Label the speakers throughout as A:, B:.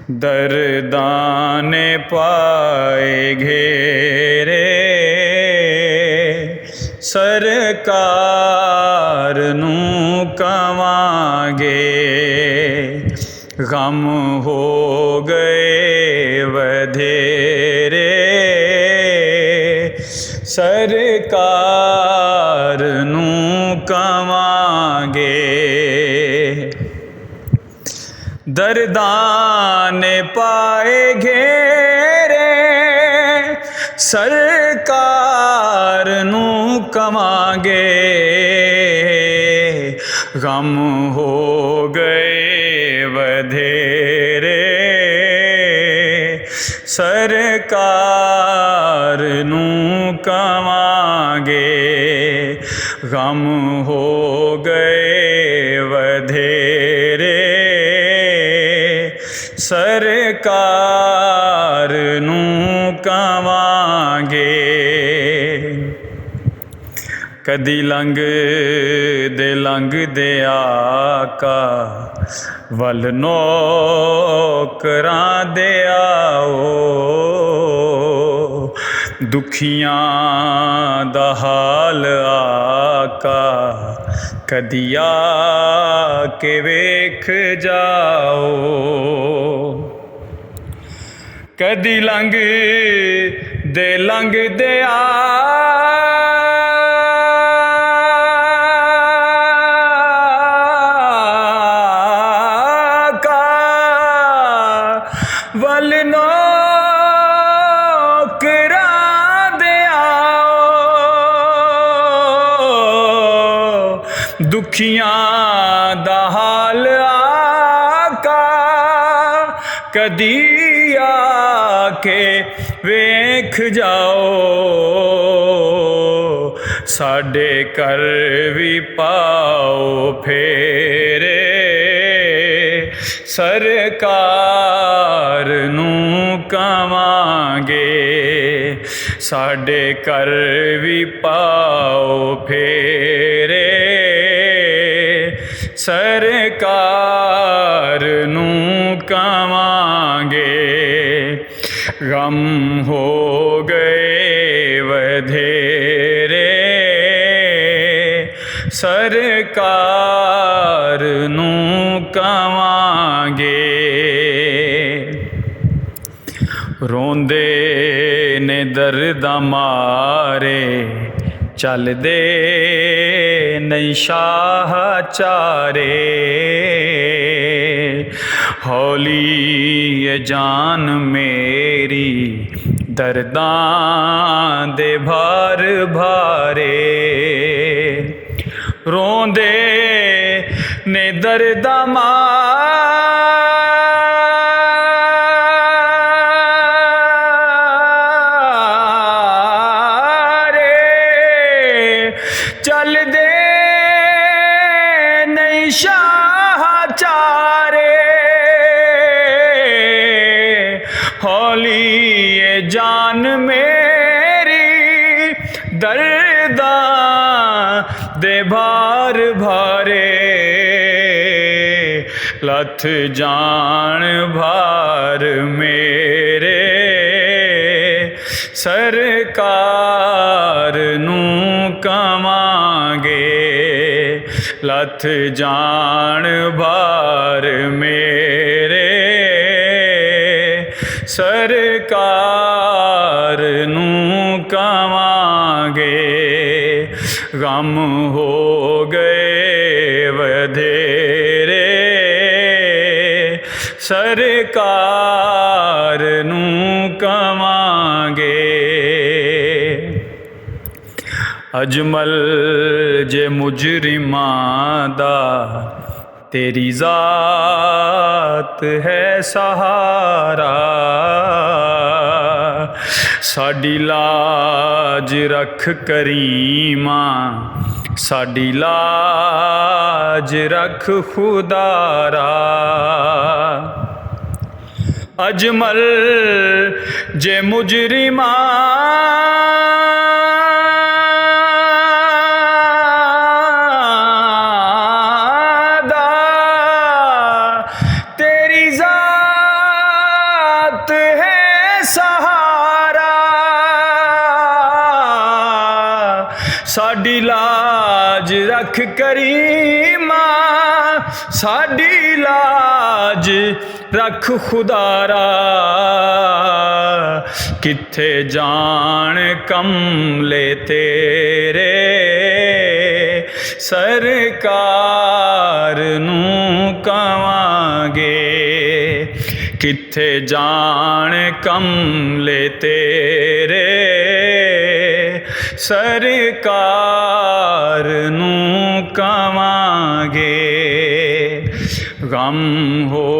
A: दर्दां ने पाए घेरे सरकार नूं कवांगे, गम हो गए वधेरे सरकार नूं कवांगे। दर्दां ने पाए घेरे सरकार नूं कवांगे, गम हो गए वधेरे सरकार नूं कवांगे, गम हो गए वधेरे सरकार नूं कवांगे। कदी लंघदे आका वल नौकरां दे आओ, दुखियां दा हाल आका कदी आके वेख जाओ। कदी लंघदे आका वल नौकरां दे आओ, दुखियां दा हाल आका कदी आके वेख जाओ। साडे घर भी पाओ फेरे सरकार नूं कवांगे, साडे घर भी पाओ फेरे सरकार नूं कवांगे, गम हो गए वधेरे सरकार नूं कवांगे। रोंदे ने दर्दां मारे चलदे नहीं शाहचारे, हौली ये जान मेरी दर्दां दे भार भारे। रोंदे ने दर्दां मारे चलदे नहीं शाहचारे, हौली ये जान मेरी दर्दां दे भार भारे। लथ जान भार मेरे सरकार नूं कवांगे, लथ जान भार मेरे सरकार नूं कवांगे, गम हो गए वधेरे सरकार नूं कवांगे। अजमल जे मुजरिमां दा तेरी जात है सहारा, साडी लाज रख करीमा, साडी लाज रख खुदारा। अजमल जे मुजरिमां दा तेरी जात रख करीमा साडी लाज रख खुदारा किथे जान कमले तेरे सरकार नूं कवांगे किथे जान कमले तेरे सरकार नूं कवांगे गम हो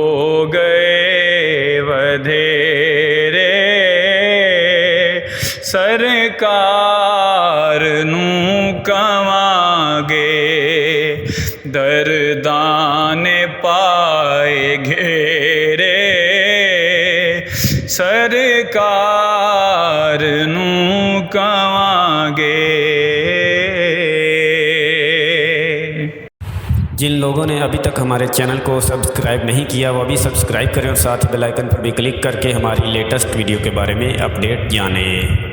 A: गए वधेरे सरकार नूं कवांगे दर्दां ने पाए घेरे सरकार नूं कवांगे।
B: जिन लोगों ने अभी तक हमारे चैनल को सब्सक्राइब नहीं किया वो अभी सब्सक्राइब करें और साथ ही बेल आइकन पर भी क्लिक करके हमारी लेटेस्ट वीडियो के बारे में अपडेट जानें।